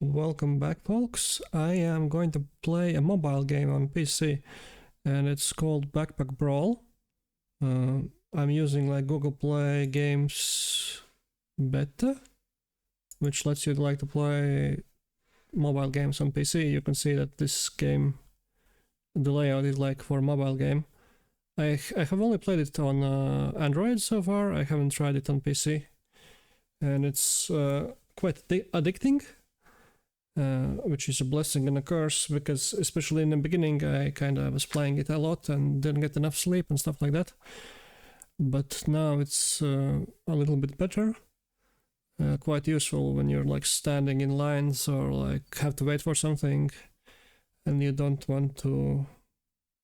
Welcome back, folks. I am going to play a mobile game on PC, and it's called Backpack Brawl. I'm using like Google Play Games Beta, which lets you like to play mobile games on PC. You can see that this game, the layout is like for a mobile game. I have only played it on Android so far. I haven't tried it on PC, and it's quite addicting. Which is a blessing and a curse, because especially in the beginning I kind of was playing it a lot and didn't get enough sleep and stuff like that. But now it's a little bit better. Quite useful when you're like standing in lines or like have to wait for something and you don't want to...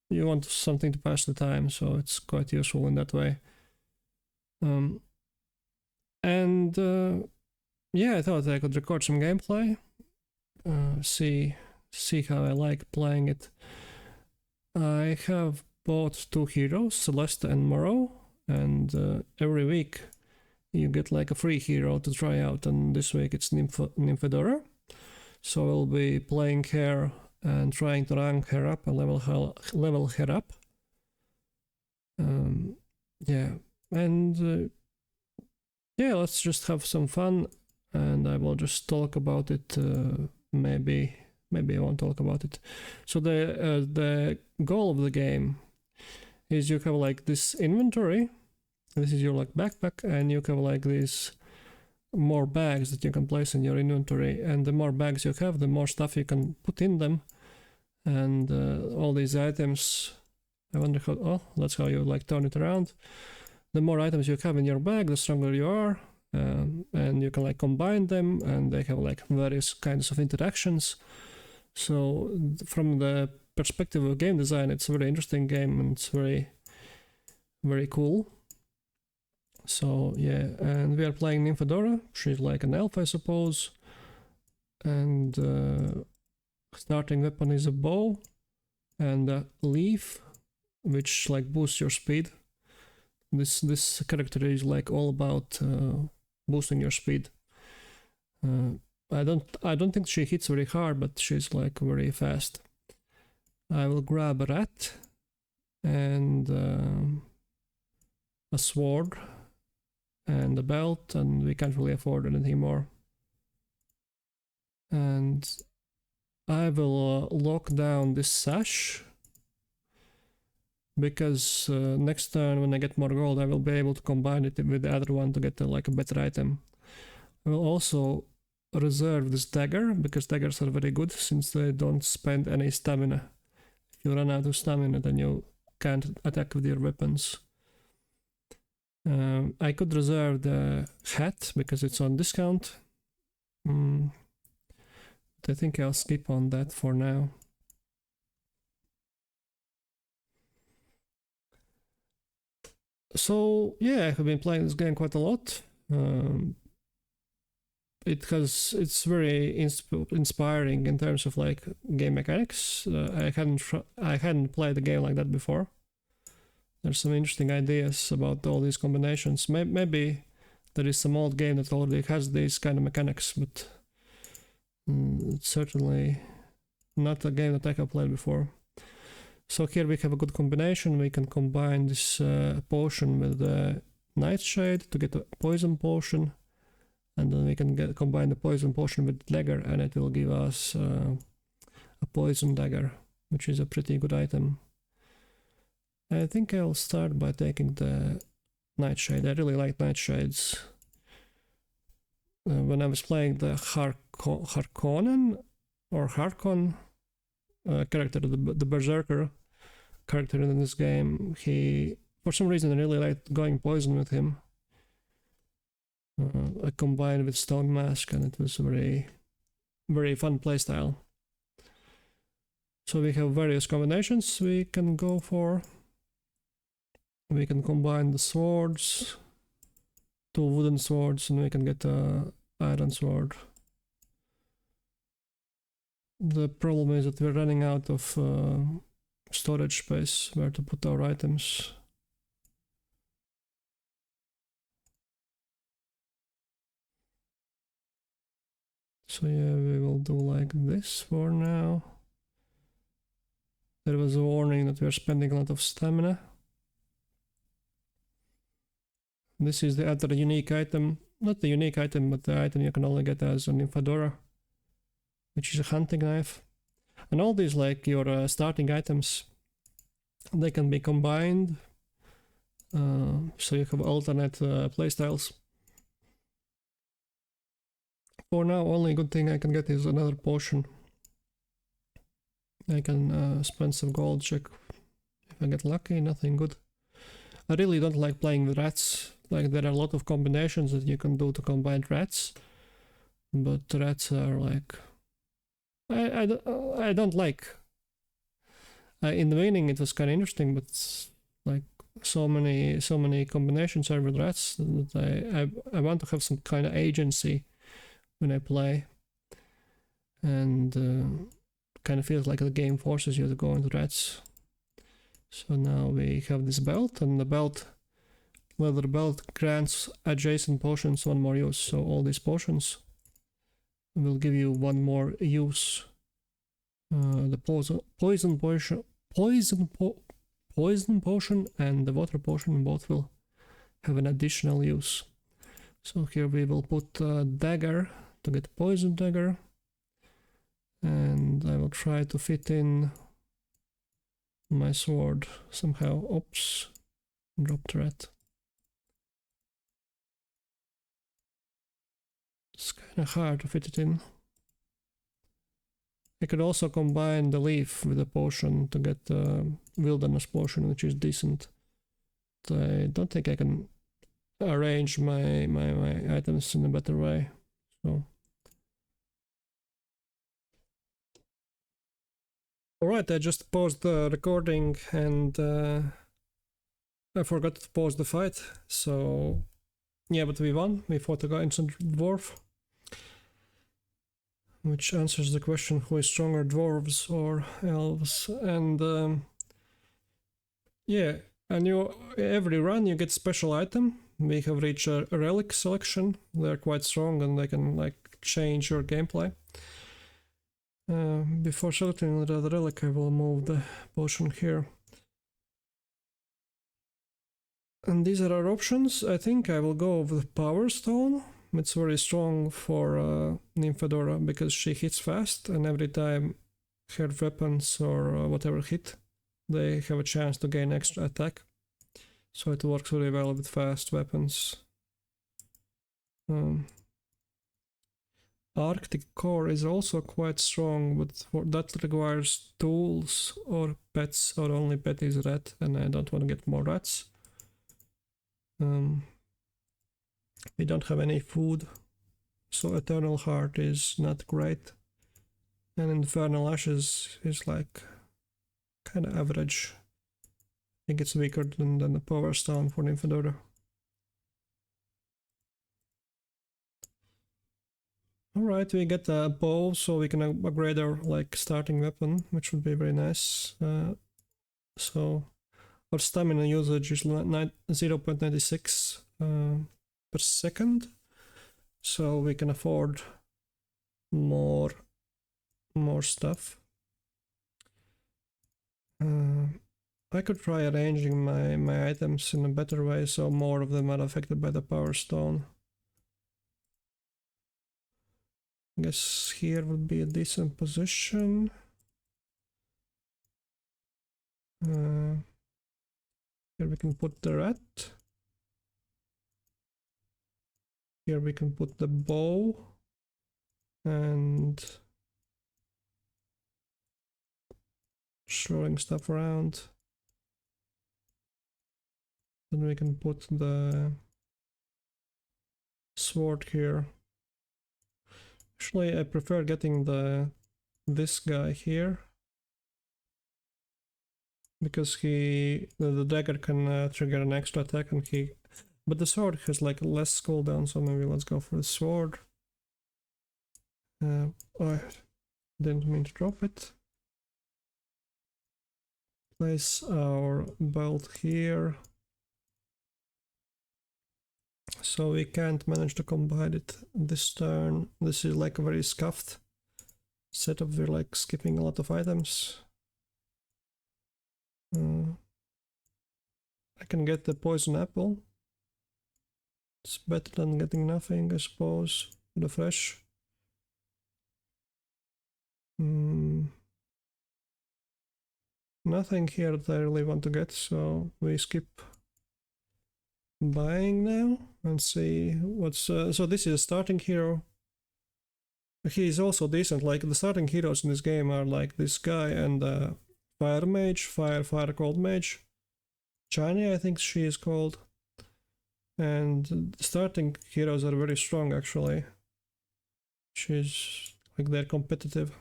You want something to pass the time, so it's quite useful in that way. Yeah, I thought I could record some gameplay. See how I like playing it. I have bought two heroes, Celeste and Morrow, and every week you get like a free hero to try out, and this week it's Nymphedora. So I'll be playing her and trying to rank her up and level her up. Yeah, and yeah, let's just have some fun, and I will just talk about it. Maybe I won't talk about it. So the goal of the game is you have like this inventory. This is your like backpack, and you have like these more bags that you can place in your inventory. And the more bags you have, the more stuff you can put in them. And all these items. I wonder how. Oh, that's how you like turn it around. The more items you have in your bag, the stronger you are. And you can like combine them, and they have like various kinds of interactions. So from the perspective of game design, it's a very interesting game, and it's very cool. So yeah, and we are playing Nymphedora. She's like an elf, I suppose, and starting weapon is a bow and a leaf, which like boosts your speed. This character is like all about boosting your speed. I don't think she hits very hard, but she's like very fast. I will grab a rat and a sword and a belt, and we can't really afford anything more. And I will lock down this sash, because next turn when I get more gold I will be able to combine it with the other one to get like a better item. I will also reserve this dagger, because daggers are very good since they don't spend any stamina. If you run out of stamina, then you can't attack with your weapons. I could reserve the hat because it's on discount. But I think I'll skip on that for now. So yeah, I have been playing this game quite a lot. It's very inspiring in terms of like game mechanics. I hadn't played a game like that before. There's some interesting ideas about all these combinations. Maybe there is some old game that already has these kind of mechanics, but it's certainly not a game that I have played before. So here we have a good combination. We can combine this potion with the nightshade to get a poison potion, and then we can combine the poison potion with dagger, and it will give us a poison dagger, which is a pretty good item. I think I'll start by taking the nightshade. I really like nightshades. When I was playing the Harkonnen or Harkon character, the Berserker character in this game, he, for some reason, I really liked going poison with him. I combined with Stone Mask, and it was a very fun playstyle. So we have various combinations we can go for. We can combine the swords, 2 wooden swords, and we can get an iron sword. The problem is that we're running out of storage space where to put our items. So yeah, we will do like this for now. There was a warning that we are spending a lot of stamina. This is the other unique item, not the unique item, but the item you can only get as a Nymphedora, which is a hunting knife. And all these, like your starting items, they can be combined, so you have alternate playstyles. For now, only good thing I can get is another potion. I can spend some gold, check if I get lucky, nothing good. I really don't like playing with rats. Like, there are a lot of combinations that you can do to combine rats, but rats are like... I don't like. In the beginning it was kind of interesting, but like so many combinations are with rats that I want to have some kind of agency when I play, and kind of feels like the game forces you to go into rats. So now we have this belt, and the belt, leather belt, grants adjacent potions one more use. So all these potions will give you one more use. The poison potion and the water potion both will have an additional use. So here we will put a dagger to get poison dagger, and I will try to fit in my sword somehow. Oops, dropped rat. It's kind of hard to fit it in. I could also combine the leaf with a potion to get the wilderness potion, which is decent. But I don't think I can arrange my items in a better way. So, alright, I just paused the recording and I forgot to pause the fight. So yeah, but we won. We fought a ancient dwarf, which answers the question, who is stronger, dwarves or elves? And yeah, and every run you get special item. We have reached a relic selection. They're quite strong and they can like change your gameplay. Before selecting the relic, I will move the potion here. And these are our options. I think I will go with Power Stone. It's very strong for Nymphedora because she hits fast, and every time her weapons or whatever hit, they have a chance to gain extra attack. So it works very well with fast weapons. Arctic Core is also quite strong, but that requires tools or pets. Our only pet is rat, and I don't want to get more rats. We don't have any food, so Eternal Heart is not great, and Infernal Ashes is like kind of average. I think it's weaker than the Power Stone for Nymphedora. Alright, we get a bow, so we can upgrade our like starting weapon, which would be very nice. So our stamina usage is 0.96 per second, so we can afford more stuff. I could try arranging my items in a better way, so more of them are affected by the Power Stone. I guess here would be a decent position. Here we can put the rat. Here we can put the bow and throwing stuff around. Then we can put the sword here. Actually, I prefer getting this guy here because the dagger can trigger an extra attack, and but the sword has like less cooldown, so maybe let's go for the sword. I didn't mean to drop it. Place our belt here. So we can't manage to combine it this turn. This is like a very scuffed setup. We're like skipping a lot of items. I can get the poison apple. It's better than getting nothing, I suppose. The fresh. Nothing here that I really want to get, so we skip buying now and see what's. So this is a starting hero. He is also decent. Like the starting heroes in this game are like this guy and fire mage, fire cold mage. Chani, I think she is called. And the starting heroes are very strong actually. She's like they're competitive.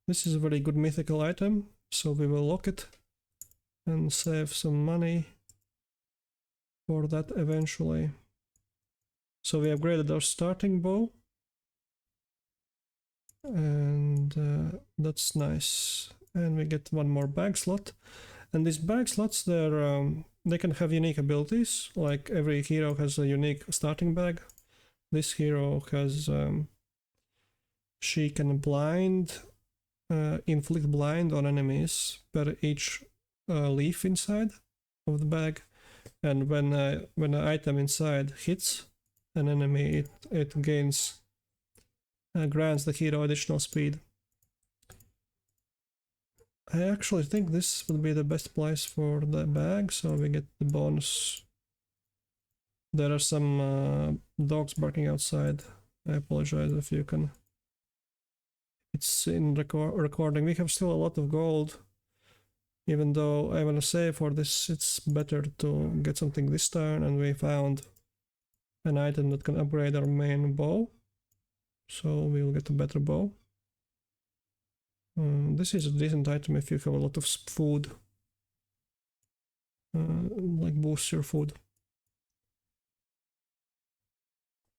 This is a very good mythical item, so we will lock it and save some money for that eventually. So we upgraded our starting bow. And that's nice. And we get one more bag slot. And these bag slots, they can have unique abilities. Like every hero has a unique starting bag. This hero has, she can inflict blind on enemies per each leaf inside of the bag. And when an item inside hits an enemy, it grants the hero additional speed. I actually think this would be the best place for the bag, so we get the bonus. There are some dogs barking outside. I apologize if you can. It's in recording. We have still a lot of gold. Even though I want to say for this, it's better to get something this turn, and we found an item that can upgrade our main bow. So we'll get a better bow. This is a decent item if you have a lot of food. Like boost your food.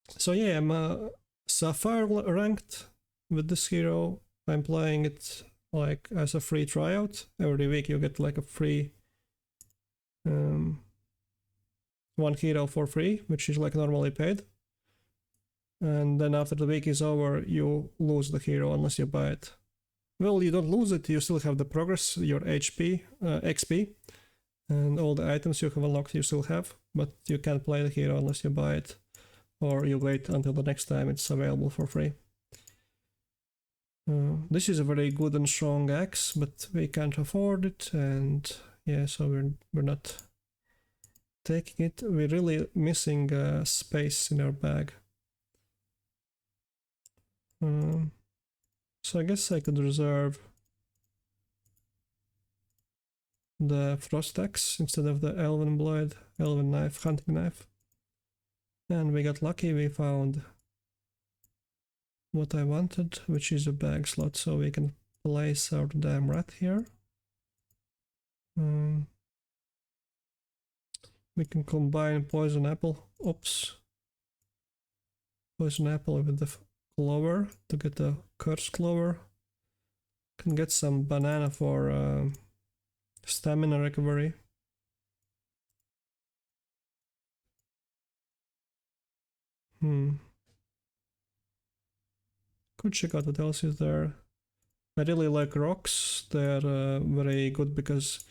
So yeah, I'm Sapphire ranked with this hero. I'm playing it like as a free tryout. Every week you get like a free one hero for free, which is like normally paid. And then after the week is over, you lose the hero unless you buy it. Well, you don't lose it, you still have the progress, your HP, XP, and all the items you have unlocked you still have, but you can't play the hero unless you buy it, or you wait until the next time it's available for free. This is a very good and strong axe, but we can't afford it, and yeah, so we're not taking it. We're really missing space in our bag. So I guess I could reserve the frost axe instead of the elven blade, elven knife, hunting knife. And we got lucky, we found what I wanted, which is a bag slot, so we can place our damn rat here. We can combine poison apple, poison apple with the clover to get a curse clover. Can get some banana for stamina recovery. Could check out what else is there. I really like rocks. They're very good because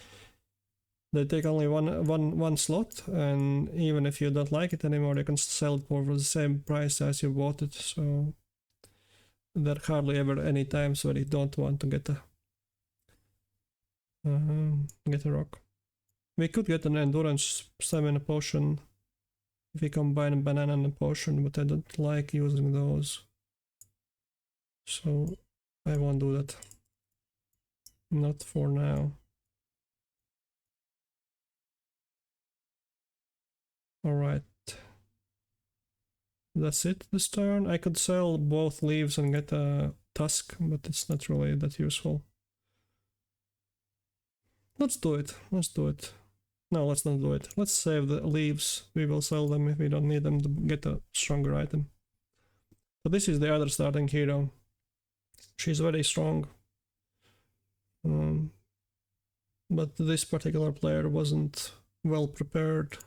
they take only one slot, and even if you don't like it anymore, you can sell it for the same price as you bought it. So there are hardly ever any times where you don't want to get a rock. We could get an endurance stamina potion if we combine a banana and a potion, but I don't like using those, so I won't do that. Not for now. Alright. That's it this turn. I could sell both leaves and get a tusk, but it's not really that useful. Let's do it. No, let's not do it. Let's save the leaves. We will sell them if we don't need them to get a stronger item. So this is the other starting hero. She's very strong. But this particular player wasn't well prepared,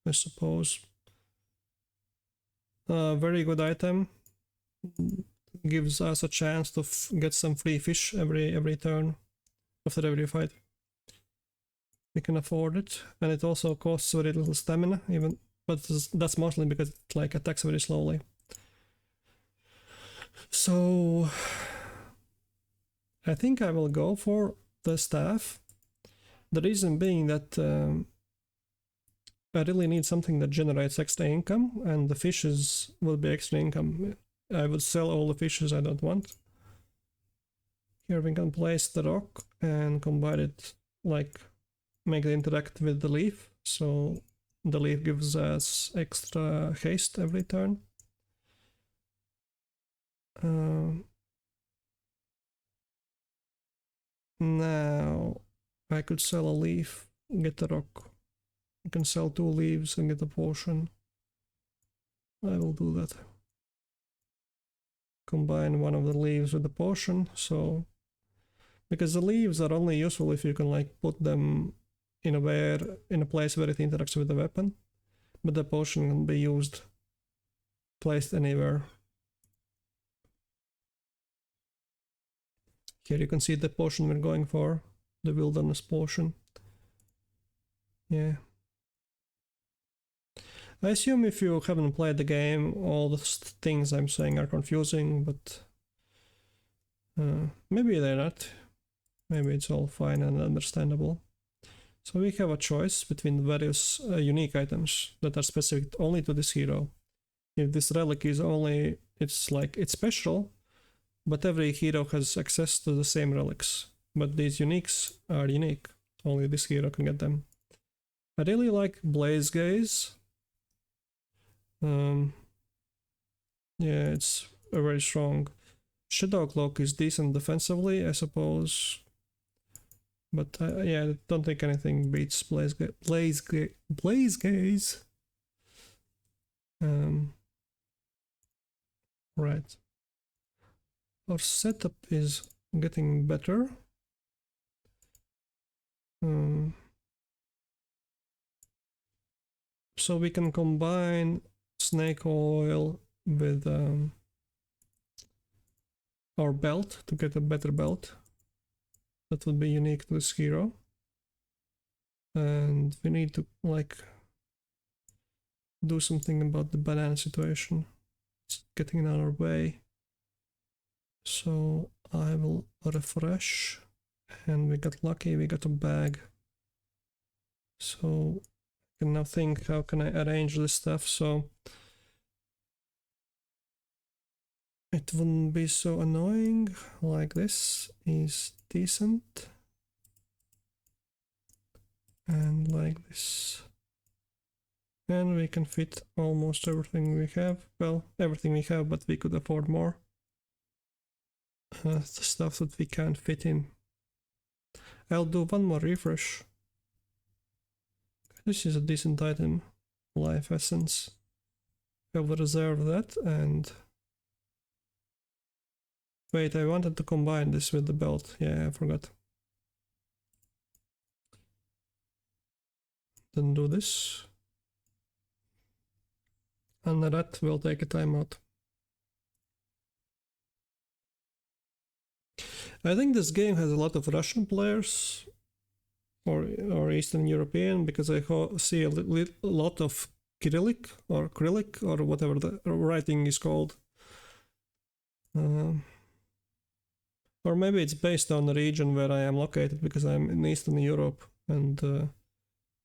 I suppose. A very good item. Gives us a chance to get some free fish every turn after every fight. We can afford it, and it also costs very little stamina, even, but that's mostly because it like attacks very slowly. So I think I will go for the staff. The reason being that I really need something that generates extra income, and the fishes will be extra income. I would sell all the fishes I don't want. Here we can place the rock and combine it, like make it interact with the leaf, so the leaf gives us extra haste every turn. Now I could sell a leaf, get a rock. I can sell 2 leaves and get a potion. I will do that. Combine one of the leaves with the potion, so because the leaves are only useful if you can like put them in a place where it interacts with the weapon, but the potion can be placed anywhere. Here you can see the potion we're going for, the wilderness potion. Yeah. I assume if you haven't played the game, all the things I'm saying are confusing, but maybe they're not. Maybe it's all fine and understandable. So we have a choice between various unique items that are specific only to this hero. If this relic is only, it's special, but every hero has access to the same relics. But these uniques are unique. Only this hero can get them. I really like Blaze Gaze. Yeah, it's very strong. Shadow Cloak is decent defensively, I suppose. But yeah, I don't think anything beats Blaze Gaze. Right. Our setup is getting better. So we can combine snake oil with our belt to get a better belt. That would be unique to this hero. And we need to like do something about the banana situation. It's getting in our way. So I will refresh, and we got lucky, we got a bag. So I can now think, how can I arrange this stuff so it wouldn't be so annoying. Like this is decent. And like this. And we can fit almost everything we have. Well, everything we have, but we could afford more. The stuff that we can't fit in. I'll do one more refresh. This is a decent item. Life Essence. I will reserve that and... Wait, I wanted to combine this with the belt. Yeah, I forgot. Then do this. And that will take a timeout. I think this game has a lot of Russian players or Eastern European, because I see a lot of Cyrillic or whatever the writing is called. Or maybe it's based on the region where I am located, because I'm in Eastern Europe, and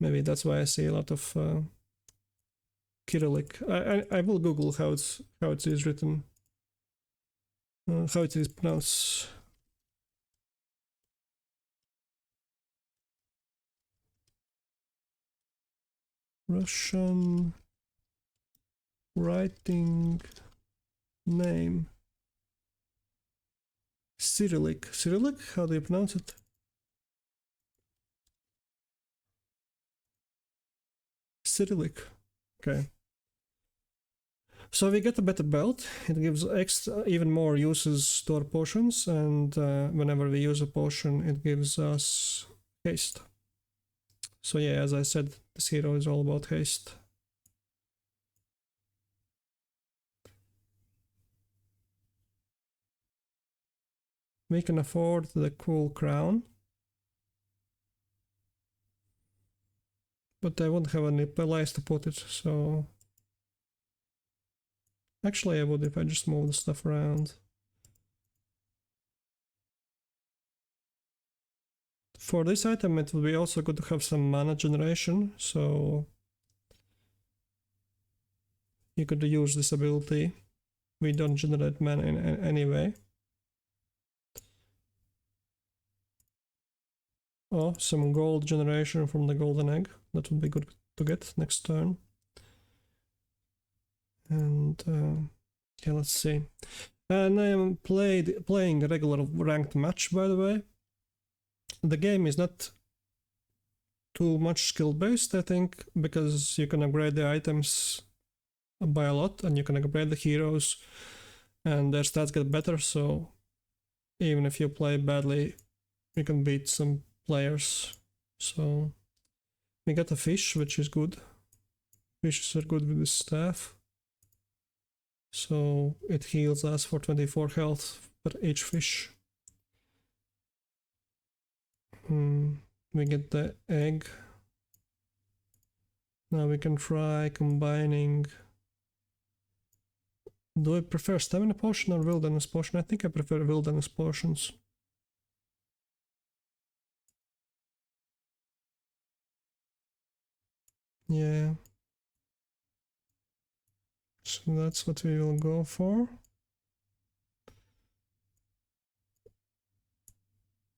maybe that's why I see a lot of Cyrillic. I will Google how it is written, how it is pronounced. Russian writing name. Cyrillic. Cyrillic? How do you pronounce it? Cyrillic. Okay. So we get a better belt. It gives even more uses to our potions, and whenever we use a potion, it gives us haste. So yeah, as I said, this hero is all about haste. we can afford the cool crown. But I won't have any place to put it, so... Actually, I would if I just move the stuff around. For this item, it would be also good to have some mana generation, so... You could use this ability. We don't generate mana in any way. Oh, some gold generation from the golden egg. That would be good to get next turn. And yeah, let's see. And I am playing a regular ranked match, by the way. The game is not too much skill based, I think, because you can upgrade the items by a lot, and you can upgrade the heroes, and their stats get better. So even if you play badly, you can beat some players. So we got a fish, which is good. Fishes are good with this staff. So it heals us for 24 health per each fish. We get the egg. Now we can try combining. Do I prefer stamina potion or wilderness potion? I think I prefer wilderness potions. Yeah. So that's what we will go for.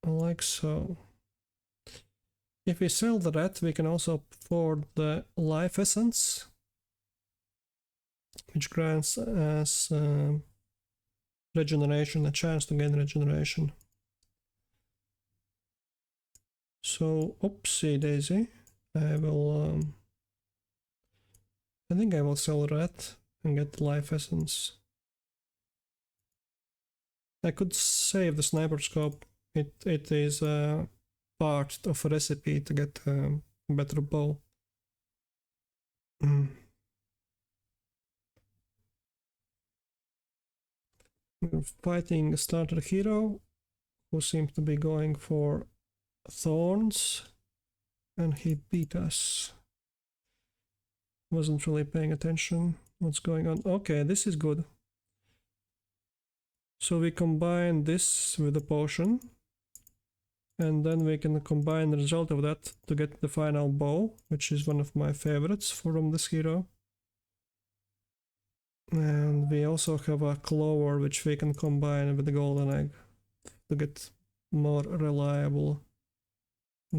Like so. If we sell the rat, we can also afford the life essence, which grants us regeneration, a chance to gain regeneration. So, oopsie daisy, I will, I think I will sell rat and get the life essence. I could save the sniper scope. It is part of a recipe to get a better bow. We're fighting a starter hero who seems to be going for thorns, and he beat us. Wasn't really paying attention what's going on. Okay, this is good. So we combine this with the potion, and then we can combine the result of that to get the final bow, which is one of my favorites from this hero. And we also have a clover which we can combine with the golden egg to get more reliable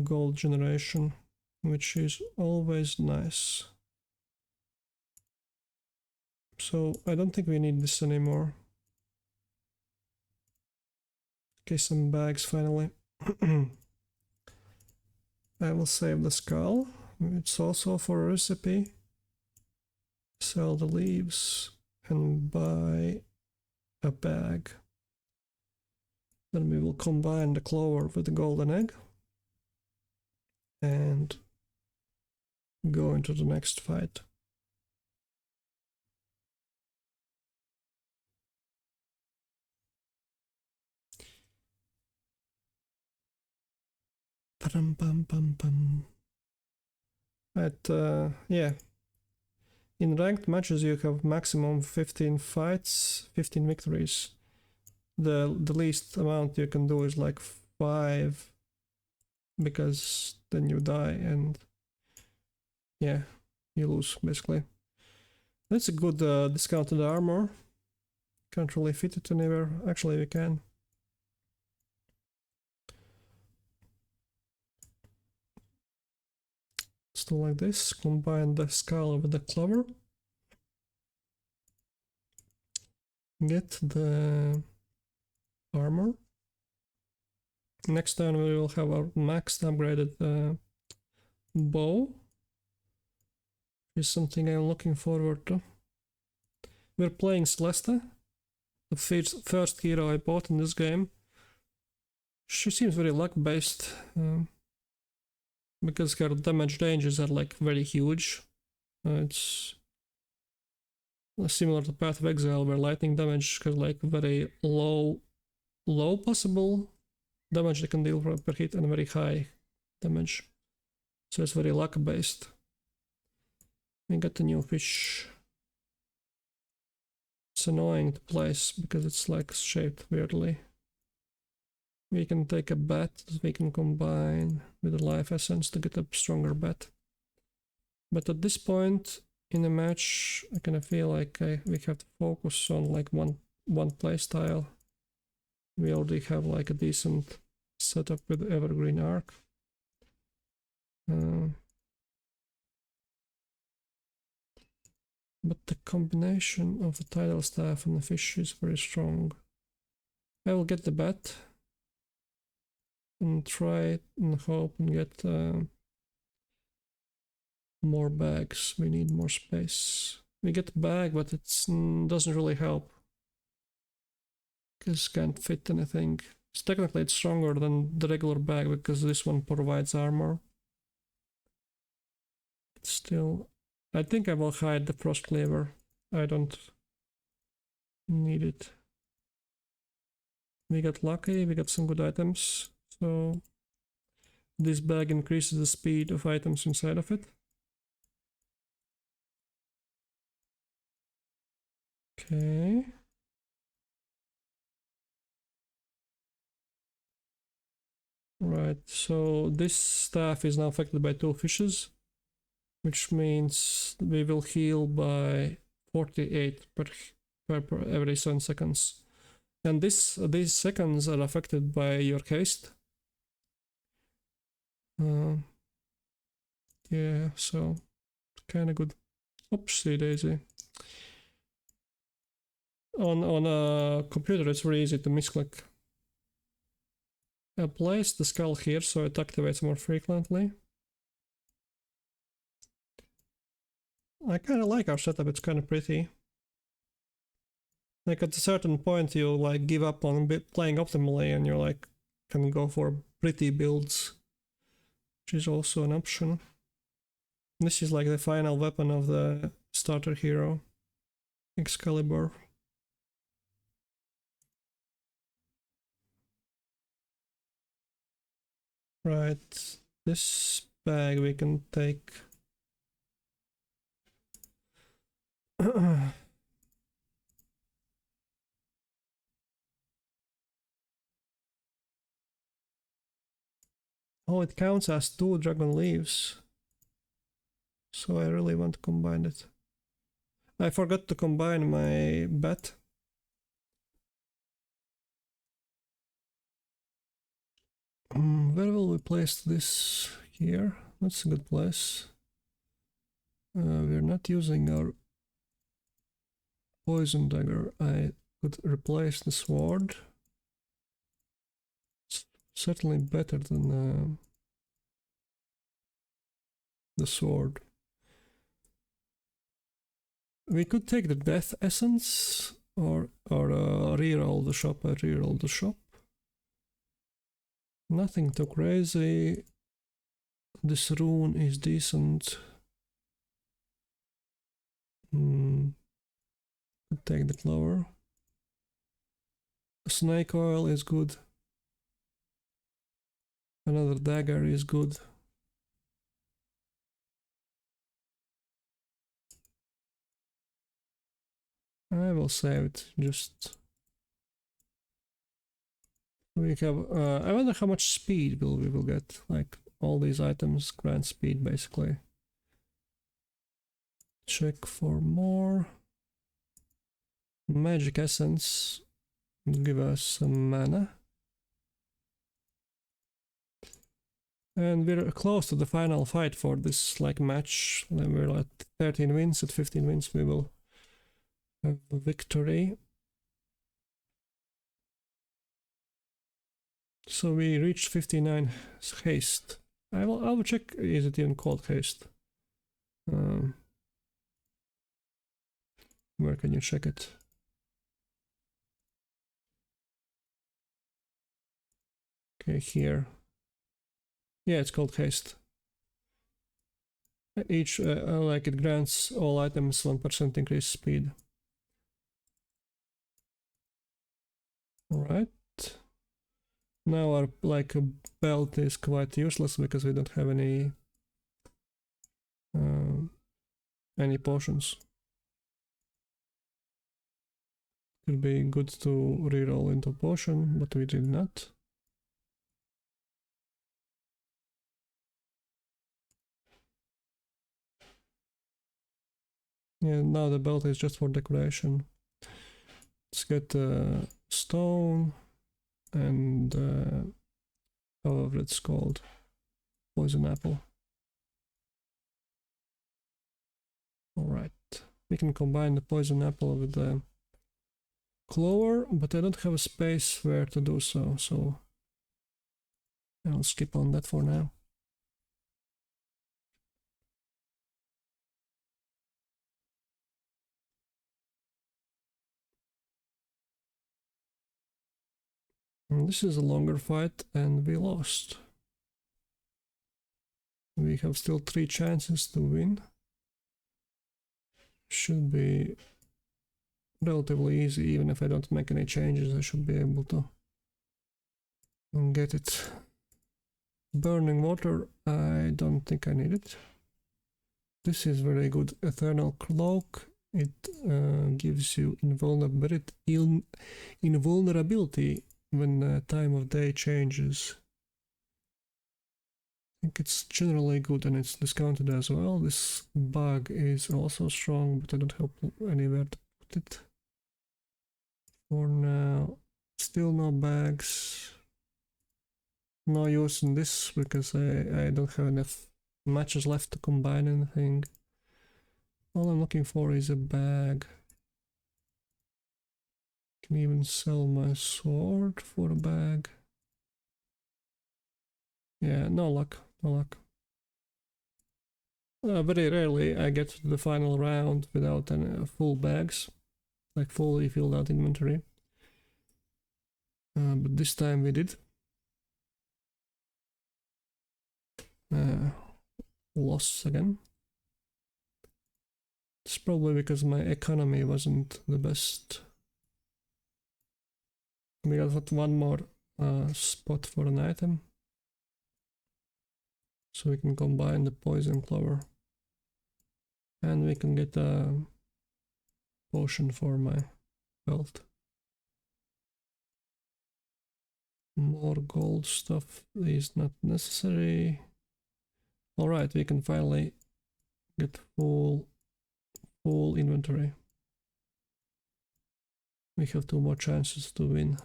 gold generation, which is always nice. So I don't think we need this anymore. Okay, some bags finally. I will save the skull. It's also for a recipe. Sell the leaves and buy a bag. Then we will combine the clover with the golden egg and go into the next fight. Yeah. In ranked matches you have maximum 15 fights, 15 victories. The least amount you can do is like 5, because then you die and yeah, you lose basically. That's a good discounted armor. Can't really fit it anywhere. Actually we can. Still like this, combine the skull with the clover. Get the armor. Next time we will have our maxed upgraded bow. Is something I'm looking forward to. We're playing Celeste, the first hero I bought in this game. She seems very luck based. Because her damage ranges are like very huge. It's similar to Path of Exile, where lightning damage has like very low low possible damage they can deal per hit and very high damage. So it's very luck based. We got a new fish. It's annoying to place because it's like shaped weirdly. We can take a bat that we can combine with a life essence to get a stronger bat. But at this point in the match, I kind of feel like we have to focus on like one playstyle. We already have like a decent setup with Evergreen Arc. But the combination of the Tidal Staff and the fish is very strong. I will get the bat and try it and hope and get more bags. We need more space. We get a bag, but it doesn't really help because can't fit anything. Technically it's stronger than the regular bag because this one provides armor. But still, I think I will hide the Frost Cleaver. I don't need it. We got lucky, we got some good items. So this bag increases the speed of items inside of it. Okay. Right, so this staff is now affected by 2 fishes, which means we will heal by 48 per every 7 seconds. And these seconds are affected by your haste. Yeah, so kind of good. Oopsie daisy. On a computer, it's very easy to misclick. I'll place the skull here so it activates more frequently. I kind of like our setup, it's kind of pretty. Like at a certain point you like give up on playing optimally and you're like can go for pretty builds, which is also an option. This is like the final weapon of the starter hero, Excalibur. Right, this bag we can take. Oh, it counts as 2 dragon leaves. So I really want to combine it. I forgot to combine my bat. Where will we place this? Here? That's a good place. We're not using our poison dagger. I could replace the sword. It's certainly better than the sword. We could take the death essence or reroll the shop. I reroll the shop. Nothing too crazy. This rune is decent. Could take the clover. Snake oil is good. Another dagger is good. I will save it. Just we have. I wonder how much speed we will get. Like all these items grant speed basically. Check for more. Magic essence will give us some mana. And we're close to the final fight for this like match. We're at 13 wins. At 15 wins we will have a victory. So we reached 59 haste. I will check, is it even called haste? Where can you check it? Okay, here. Yeah, it's called haste. Each, like it grants all items 1% increased speed. Alright. Now our like belt is quite useless because we don't have any potions. Could be good to reroll into potion, but we did not. Yeah, now the belt is just for decoration. Let's get stone and however it's called, poison apple. Alright, we can combine the poison apple with the clover, but I don't have a space where to do so, so I'll skip on that for now. And this is a longer fight and we lost. We have still 3 chances to win. Should be relatively easy, even if I don't make any changes, I should be able to get it. Burning water, I don't think I need it. This is very good. Eternal cloak, it gives you invulnerability when time of day changes. I think it's generally good and it's discounted as well. This bug is also strong, but I don't have anywhere to put it. For now, still no bags. No use in this because I don't have enough matches left to combine anything. All I'm looking for is a bag. Can even sell my sword for a bag. Yeah, no luck, no luck. Very rarely I get to the final round without any full bags, like fully filled out inventory. But this time we did. Loss again. It's probably because my economy wasn't the best. We got one more spot for an item. So we can combine the poison clover. And we can get a potion for my belt. More gold stuff is not necessary. Alright, we can finally get full inventory. We have 2 more chances to win.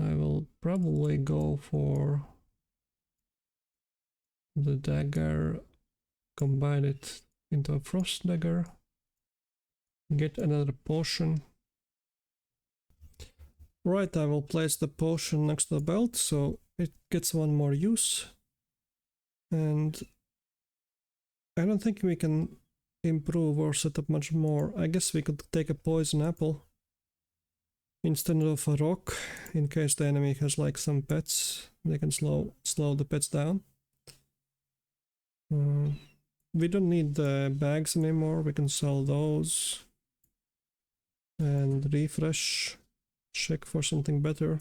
I will probably go for the dagger, combine it into a frost dagger, get another potion. Right, I will place the potion next to the belt so it gets 1 more use. And I don't think we can improve or set up much more. I guess we could take a poison apple instead of a rock in case the enemy has like some pets. They can slow the pets down. We don't need the bags anymore. We can sell those and refresh, check for something better.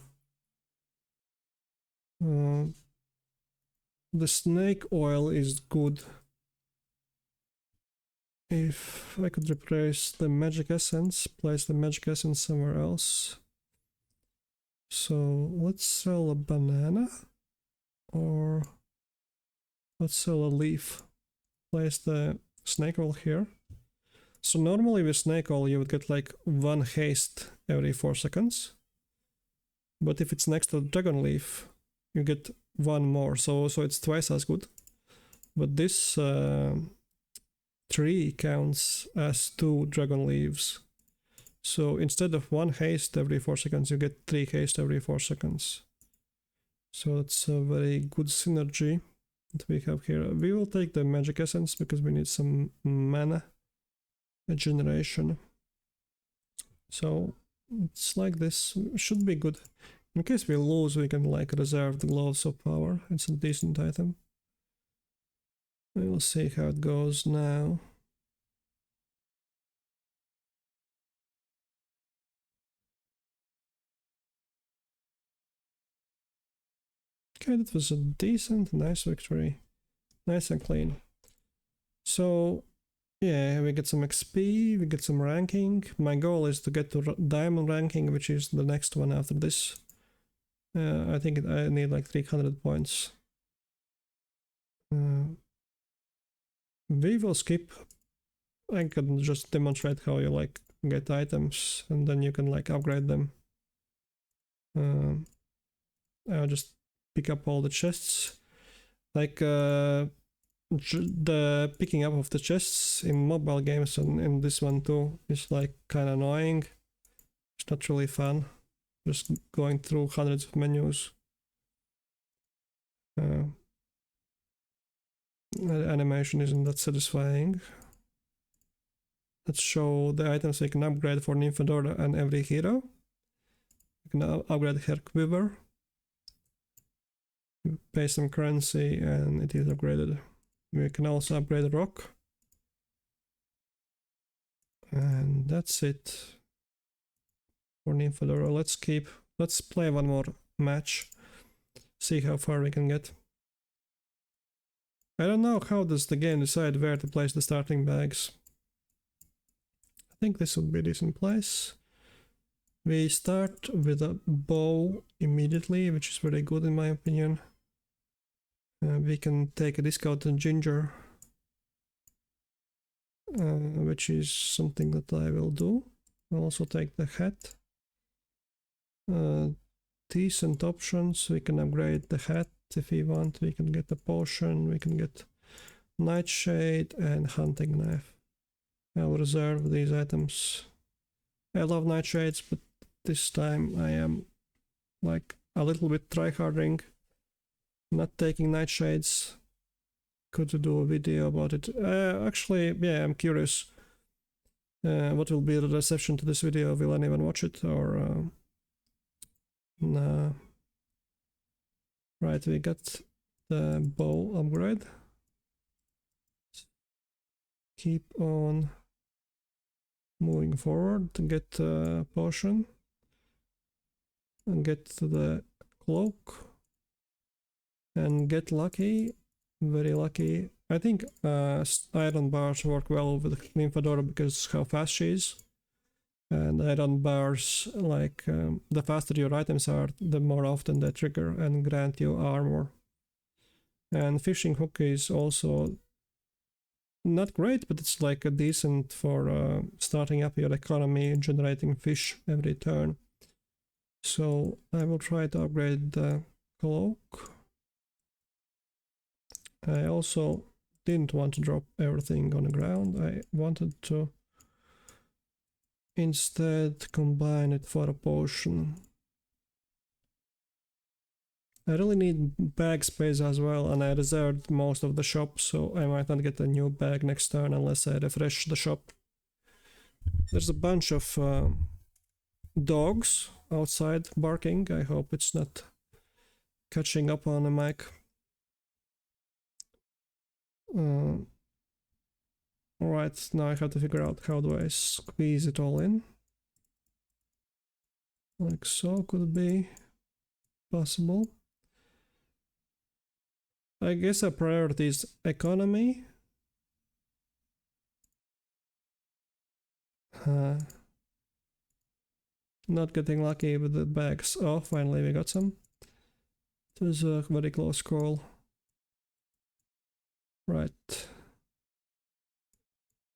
The snake oil is good. If I could replace the magic essence, place the magic essence somewhere else. So let's sell a banana, or let's sell a leaf. Place the snake oil here. So normally with snake oil you would get like 1 haste every 4 seconds. But if it's next to the dragon leaf, you get 1 more, so it's twice as good. But this tree counts as 2 dragon leaves. So instead of 1 haste every 4 seconds, you get 3 haste every 4 seconds. So it's a very good synergy that we have here. We will take the magic essence because we need some mana generation. So it's like this, should be good. In case we lose, we can like reserve the gloves of power. It's a decent item. We'll see how it goes now. Okay, that was a decent, nice victory. Nice and clean. So, yeah, we get some XP, we get some ranking. My goal is to get to diamond ranking, which is the next one after this. I think I need like 300 points. We will skip. I can just demonstrate how you like get items and then you can like upgrade them. I'll just pick up all the chests. Like the picking up of the chests in mobile games and in this one too is like kind of annoying. It's not really fun. Just going through hundreds of menus. The animation isn't that satisfying. Let's show the items we can upgrade for Nymphedora and every hero. We can upgrade her quiver. Pay some currency and it is upgraded. We can also upgrade rock. And that's it for Nymphedora. Let's play one more match. See how far we can get. I don't know how does the game decide where to place the starting bags. I think this would be a decent place. We start with a bow immediately, which is very good in my opinion. We can take a discount on ginger, which is something that I will do. I'll also take the hat. Decent options. We can upgrade the hat if we want. We can get a potion. We can get nightshade and hunting knife. I'll reserve these items. I love nightshades, but this time I am like a little bit tryharding. Not taking nightshades. Could do a video about it. Actually, yeah, I'm curious. What will be the reception to this video? Will anyone watch it or? Nah. Right, we got the bow upgrade. Keep on moving forward to get a potion and get the cloak and get lucky, very lucky. I think iron bars work well with Nymphedora because how fast she is, and iron bars, like the faster your items are, the more often they trigger and grant you armor. And fishing hook is also not great, but it's like a decent for starting up your economy, generating fish every turn. So I will try to upgrade the cloak. I also didn't want to drop everything on the ground. I wanted to instead combine it for a potion. I really need bag space as well, and I reserved most of the shop, so I might not get a new bag next turn unless I refresh the shop. There's a bunch of dogs outside barking. I hope it's not catching up on the mic. Alright, now I have to figure out how do I squeeze it all in. Like so could be possible. I guess a priority is economy. Not getting lucky with the bags. Oh, finally we got some. It was a very close call. Right.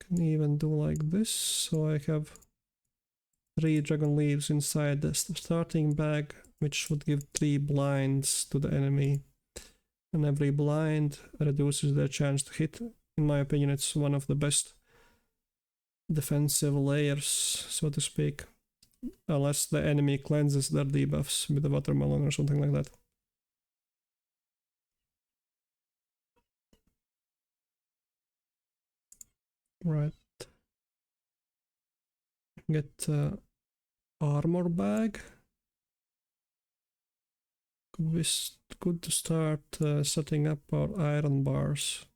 Can even do like this, so I have 3 dragon leaves inside the starting bag, which would give 3 blinds to the enemy. And every blind reduces their chance to hit. In my opinion, it's one of the best defensive layers, so to speak. Unless the enemy cleanses their debuffs with the watermelon or something like that. Right. Get armor bag. Could be good to start setting up our iron bars.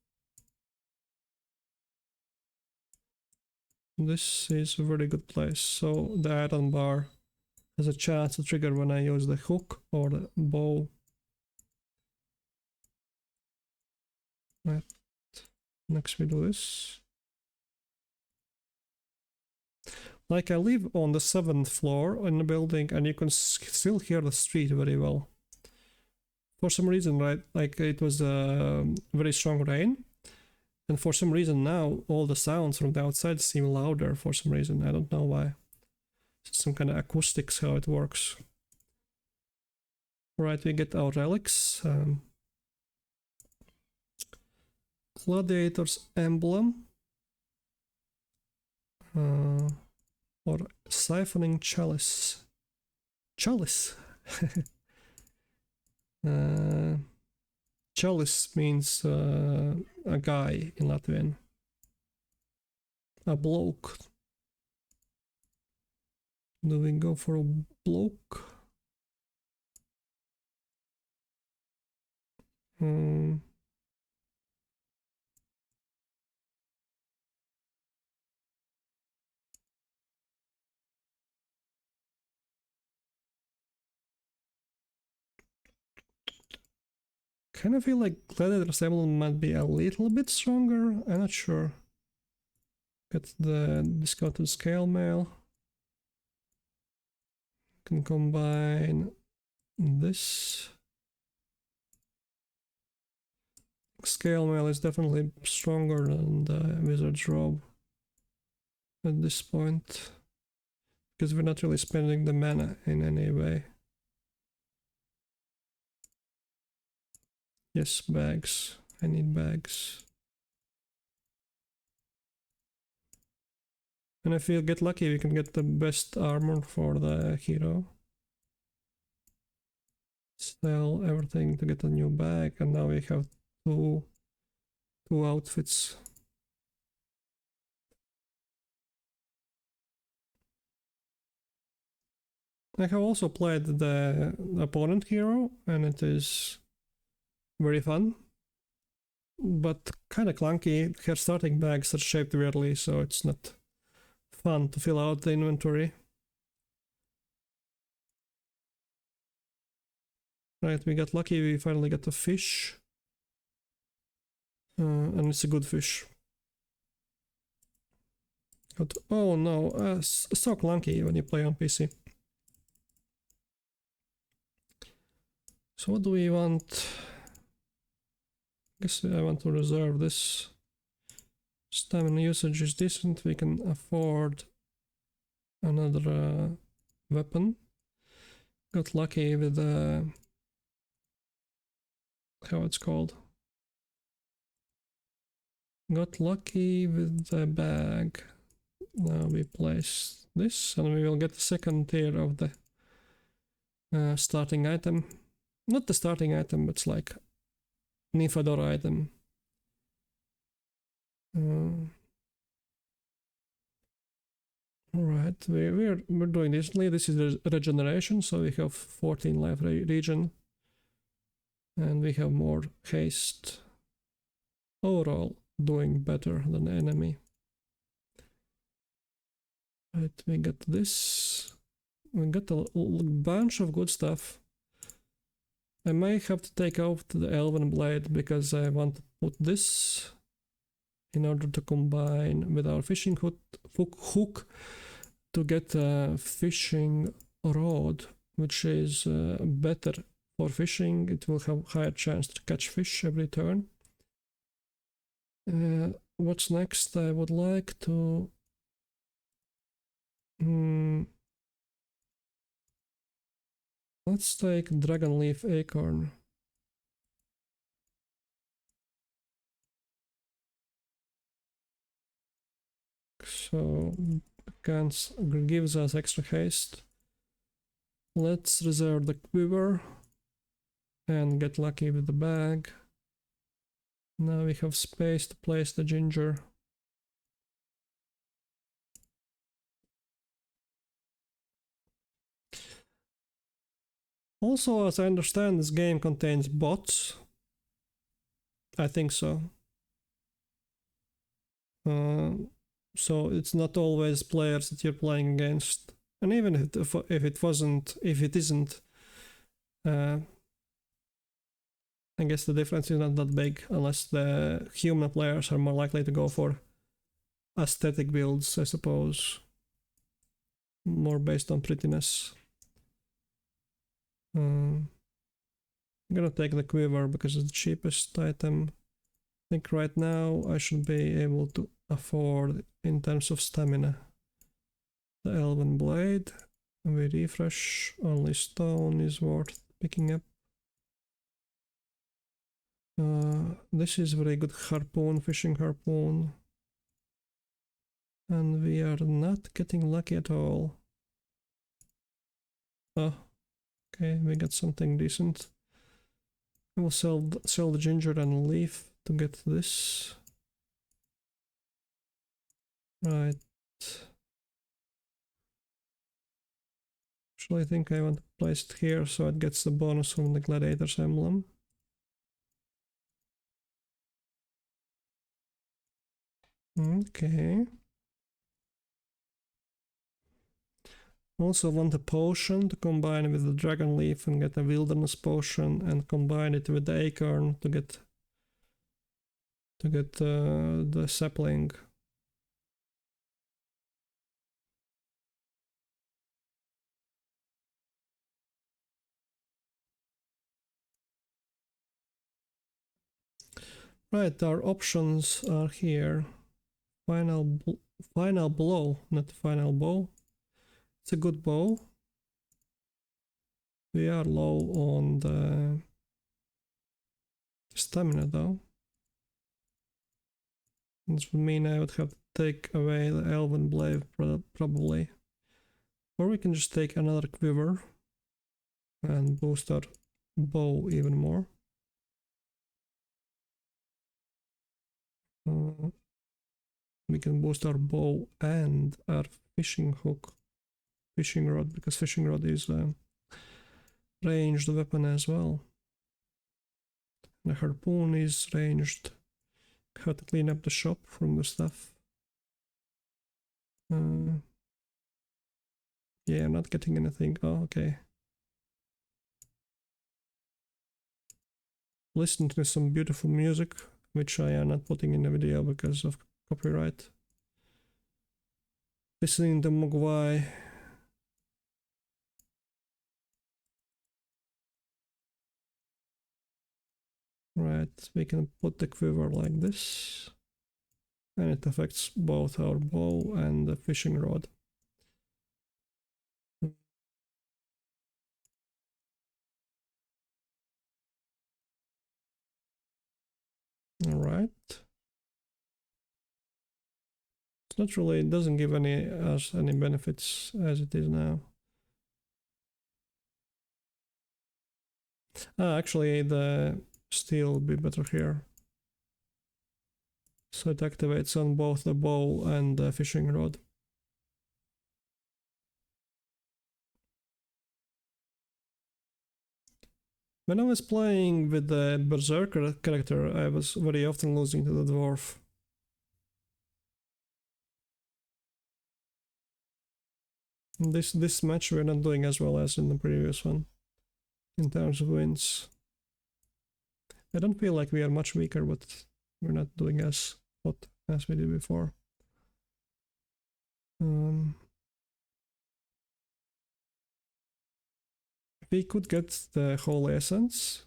This is a very good place. So the iron bar has a chance to trigger when I use the hook or the bow. Right. Next we do this. Like I live on the 7th floor in the building and you can still hear the street very well. For some reason, right, like it was very strong rain. And for some reason now all the sounds from the outside seem louder for some reason. I don't know why. It's some kind of acoustics how it works. Right, we get our relics. Gladiator's emblem. Or siphoning chalice. Chalice. Chalice means a guy in Latvian. A bloke. Do we go for a bloke? Kind of feel like Gladiator's emblem might be a little bit stronger. I'm not sure. Get the discounted scale mail. Can combine this. Scale mail is definitely stronger than the wizard's robe at this point, because we're not really spending the mana in any way. Yes, bags. I need bags. And if we get lucky, we can get the best armor for the hero. Sell everything to get a new bag, and now we have two outfits. I have also played the opponent hero, and it is very fun, but kind of clunky. Her starting bags are shaped weirdly, so it's not fun to fill out the inventory. Right, we got lucky, we finally got a fish. And it's a good fish. But, oh no, so clunky when you play on PC. So what do we want? I guess I want to reserve this. Stamina usage is decent, we can afford another weapon. Got lucky with how it's called. Got lucky with the bag. Now we place this and we will get the second tier of the starting item. Not the starting item, but it's like Nymphedora item. Alright, we're doing decently. This is regeneration, so we have 14 life regen. And we have more haste. Overall, doing better than the enemy. Right, we got this. We got a bunch of good stuff. I may have to take out the Elven Blade because I want to put this in order to combine with our fishing hook to get a fishing rod, which is better for fishing. It will have higher chance to catch fish every turn. What's next? I would like to let's take Dragonleaf Acorn. So gives us extra haste. Let's reserve the quiver and get lucky with the bag. Now we have space to place the ginger. Also, as I understand, this game contains bots. I think so. So it's not always players that you're playing against. And even if it isn't, I guess the difference is not that big unless the human players are more likely to go for aesthetic builds, I suppose. More based on prettiness. I'm gonna take the quiver because it's the cheapest item. I think right now I should be able to afford in terms of stamina. The elven blade. We refresh. Only stone is worth picking up. This is very good harpoon, fishing harpoon. And we are not getting lucky at all. Oh, okay, we got something decent. We'll sell the ginger and leaf to get this. Right. Actually, I think I want to place it here so it gets the bonus from the gladiator's emblem. Okay. Also want a potion to combine with the dragon leaf and get a wilderness potion, and combine it with the acorn to get the sapling. Right, our options are here. Final blow, not final bow. It's a good bow. We are low on the stamina though. This would mean I would have to take away the elven blade probably. Or we can just take another quiver and boost our bow even more. We can boost our bow and our fishing rod, because fishing rod is a ranged weapon as well. The harpoon is ranged. Have to clean up the shop from the stuff. Yeah, I'm not getting anything. Oh, okay. Listen to some beautiful music, which I am not putting in the video because of copyright. Listening to Mogwai. Right, we can put the quiver like this. And it affects both our bow and the fishing rod. Alright. It's not really, it doesn't give us any benefits as it is now. Actually, the steel will be better here. So it activates on both the bow and the fishing rod. When I was playing with the berserker character, I was very often losing to the dwarf. This match we're not doing as well as in the previous one in terms of wins. I don't feel like we are much weaker, but we're not doing as hot as we did before. We could get the whole essence,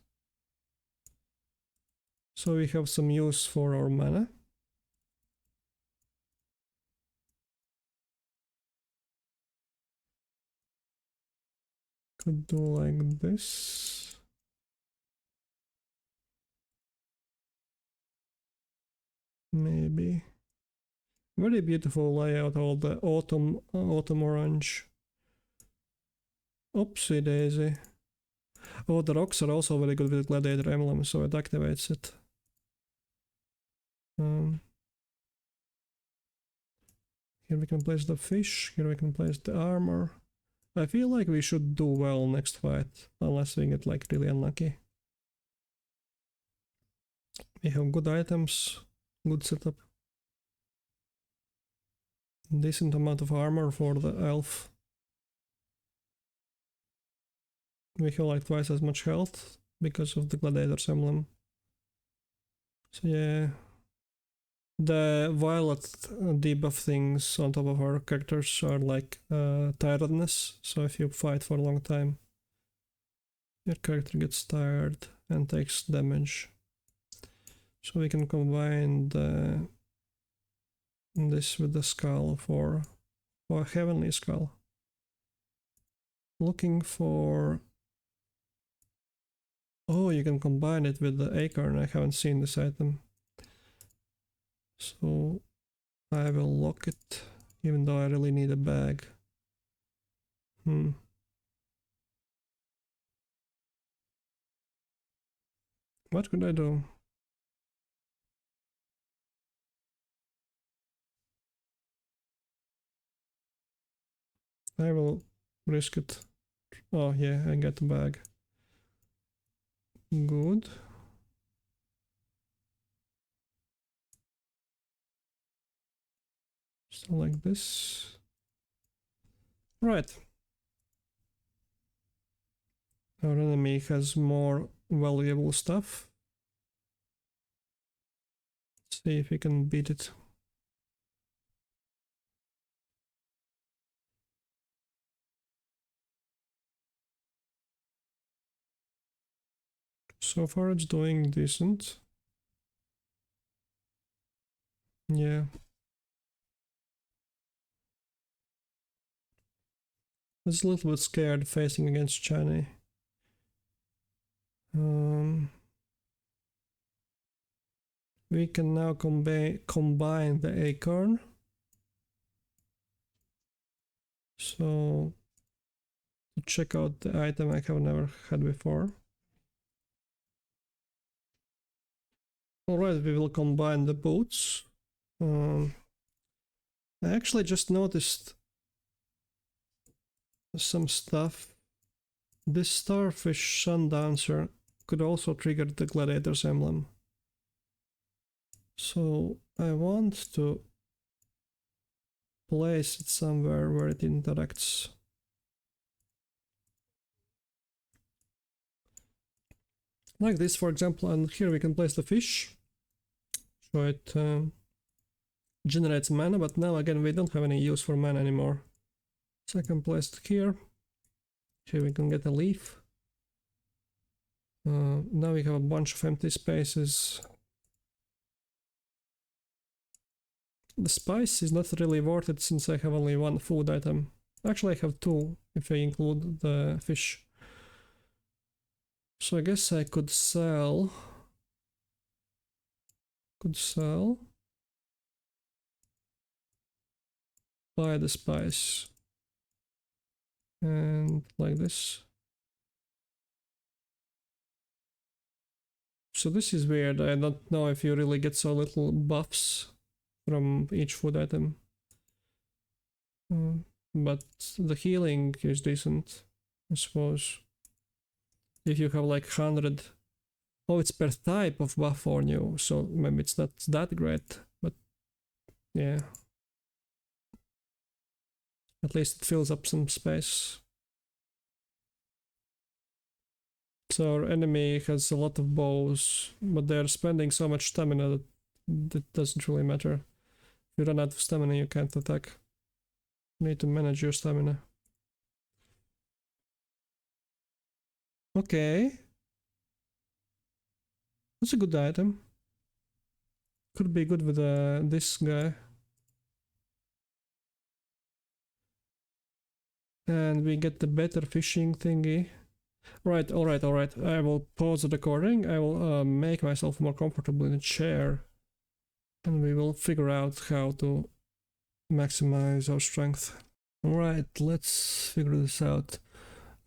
so we have some use for our mana. Could do like this. Maybe. Very beautiful layout, all the autumn orange. Oopsie daisy. Oh, the rocks are also very good with gladiator emblem, so it activates it. Here we can place the fish, here we can place the armor. I feel like we should do well next fight, unless we get like really unlucky. We have good items, good setup. Decent amount of armor for the elf. We have like twice as much health, because of the gladiator's emblem. So yeah, the violet debuff things on top of our characters are like tiredness. So if you fight for a long time, your character gets tired and takes damage. So we can combine this with the skull for a heavenly skull. Looking for... Oh, you can combine it with the acorn. I haven't seen this item. So I will lock it, even though I really need a bag. What could I do? I will risk it. Oh yeah, I get the bag. Good. So like this. Right. Our enemy has more valuable stuff. Let's see if we can beat it. So far it's doing decent. Yeah. I was a little bit scared facing against China. We can now combine the acorn. So to check out the item I have never had before. Alright, we will combine the boots. I actually just noticed some stuff. This starfish sundancer could also trigger the gladiator's emblem. So I want to place it somewhere where it interacts. Like this, for example, and here we can place the fish. So it generates mana, but now again we don't have any use for mana anymore. So I can place it here. Here we can get a leaf. Now we have a bunch of empty spaces. The spice is not really worth it since I have only one food item. Actually I have two if I include the fish. So I guess I could sell... buy the spice. And like this. So this is weird. I don't know if you really get so little buffs from each food item. But the healing is decent, I suppose. If you have like 100... Oh, it's per type of buff on you, so maybe it's not that great, but yeah. At least it fills up some space. So our enemy has a lot of bows, but they're spending so much stamina that it doesn't really matter. If you run out of stamina, you can't attack. You need to manage your stamina. Okay. That's a good item. Could be good with this guy. And we get the better fishing thingy. Right, alright. I will pause the recording. I will make myself more comfortable in a chair. And we will figure out how to maximize our strength. Alright, let's figure this out.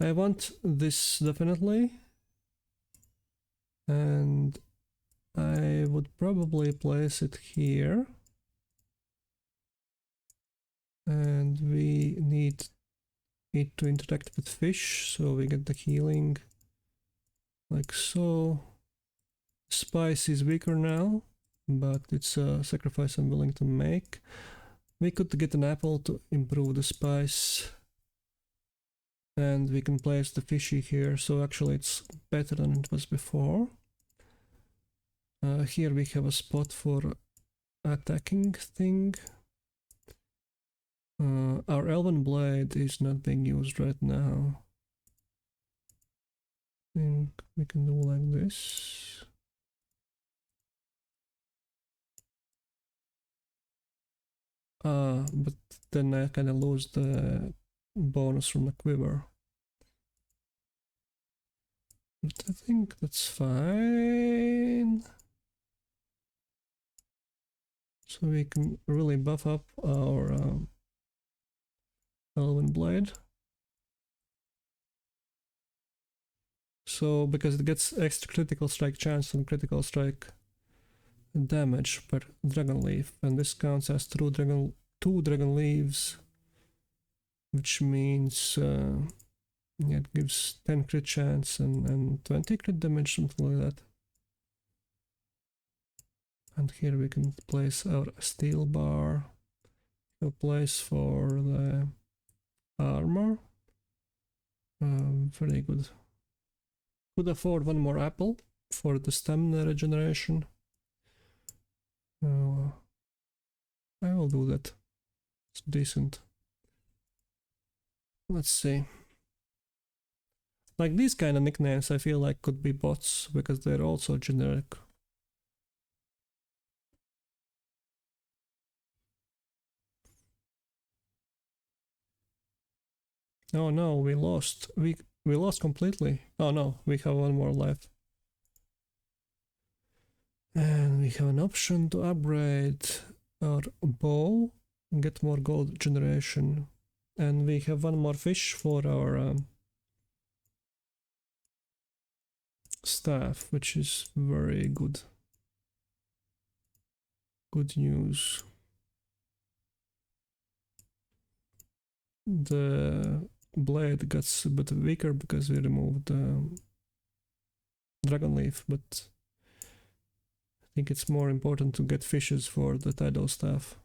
I want this definitely. And I would probably place it here. And we need it to interact with fish, so we get the healing like so. Spice is weaker now, but it's a sacrifice I'm willing to make. We could get an apple to improve the spice. And we can place the fishy here, so actually it's better than it was before. Here we have a spot for attacking thing. Our elven blade is not being used right now. I think we can do like this. But then I kind of lose the bonus from the quiver. But I think that's fine. So we can really buff up our elven blade. So because it gets extra critical strike chance and critical strike damage per dragon leaf, and this counts as two dragon leaves, which means yeah, it gives 10 crit chance and 20 crit damage, something like that. And here we can place our steel bar, a place for the armor. Very good. Could afford one more apple for the stamina regeneration. I will do that. It's decent. Let's see. Like these kind of nicknames I feel like could be bots because they're also generic. Oh no, we lost. We lost completely. Oh no, we have one more left. And we have an option to upgrade our bow and get more gold generation. And we have one more fish for our staff, which is very good. Good news. The blade gets a bit weaker because we removed the dragon leaf, but I think it's more important to get fishes for the tidal staff.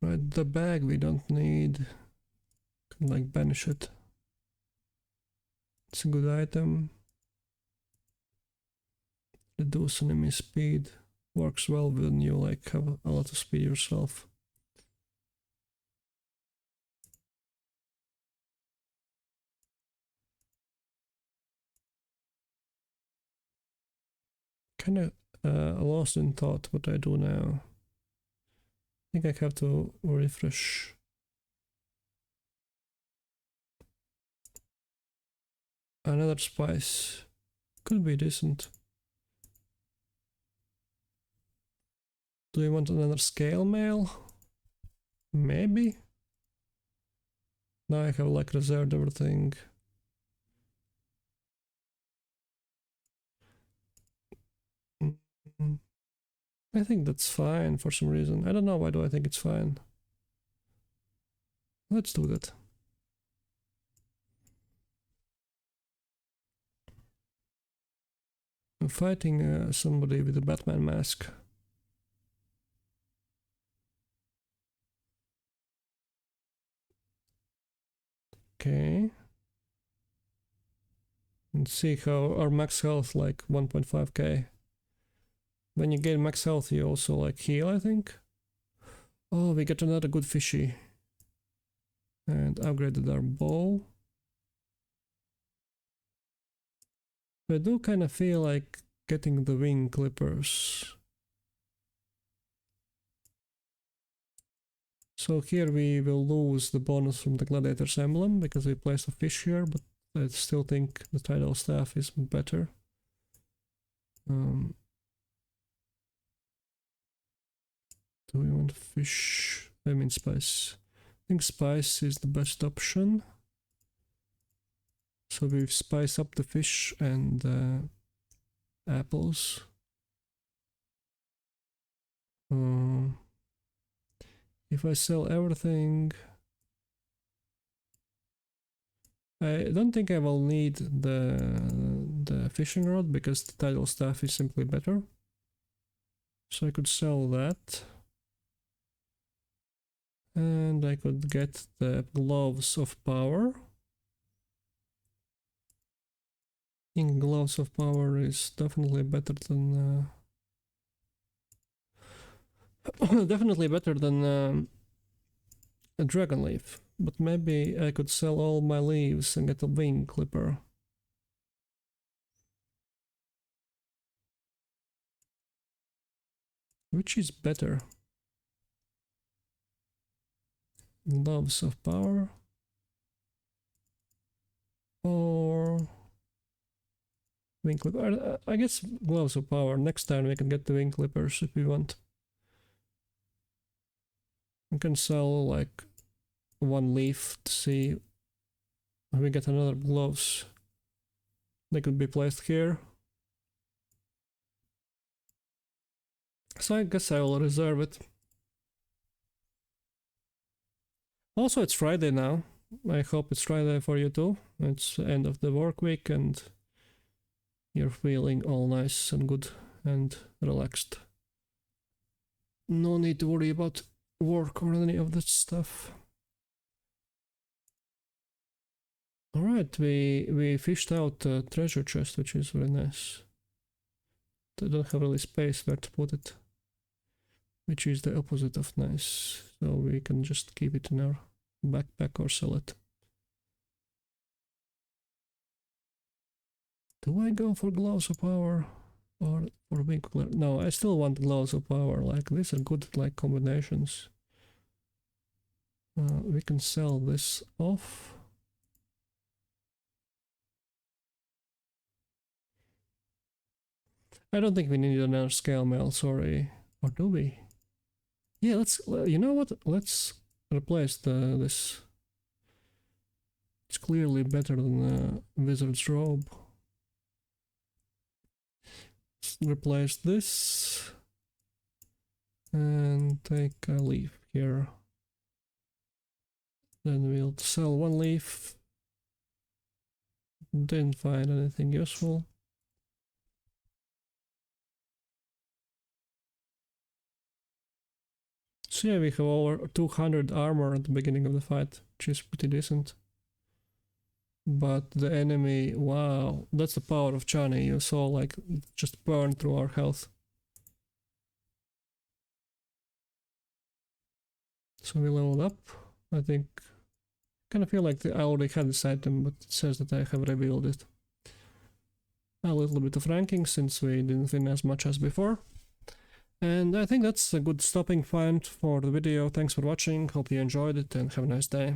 Right, the bag we don't need. Can like banish it. It's a good item. Reduce enemy speed. Works well when you like have a lot of speed yourself. Kinda lost in thought what I do now. I think I have to refresh. Another spice. Could be decent. Do you want another scale mail? Maybe. Now I have like reserved everything. I think that's fine for some reason. I don't know why do I think it's fine. Let's do that. I'm fighting somebody with a Batman mask. Okay. And see how our max health like 1.5k. When you gain max health you also like heal, I think. Oh, we get another good fishy. And upgraded our bow. I do kind of feel like getting the wing clippers. So here we will lose the bonus from the gladiator's emblem because we placed a fish here, but I still think the tidal staff is better. Do we want fish? I mean spice. I think spice is the best option. So we spice up the fish and apples. If I sell everything, I don't think I will need the fishing rod because the tidal staff is simply better. So I could sell that. And I could get the gloves of power. I think gloves of power is definitely better than definitely better than a dragon leaf. But maybe I could sell all my leaves and get a wing clipper. Which is better? Gloves of power or wing clipper? I guess gloves of power. Next time we can get the wing clippers if we want. We can sell like one leaf to see if we get another gloves. They could be placed here. So I guess I will reserve it. Also, it's Friday now. I hope it's Friday for you too. It's the end of the work week and you're feeling all nice and good and relaxed. No need to worry about work or any of that stuff. Alright, we fished out a treasure chest, which is very nice. I don't have really space where to put it, which is the opposite of nice. So we can just keep it in our backpack or sell it. Do I go for gloves of power or for wing clipper? No, I still want gloves of power. Like these are good like combinations. We can sell this off. I don't think we need another scale mail, sorry. Or do we? Yeah, let's, you know what? Let's replace this. It's clearly better than the wizard's robe. Let's replace this. And take a leaf here. Then we'll sell one leaf. Didn't find anything useful. So yeah, we have over 200 armor at the beginning of the fight, which is pretty decent. But the enemy, wow, that's the power of Chani. You saw like just burn through our health. So we leveled up. I think, kind of feel like I already had this item, but it says that I have revealed it. A little bit of ranking since we didn't win as much as before. And I think that's a good stopping point for the video. Thanks for watching, hope you enjoyed it and have a nice day.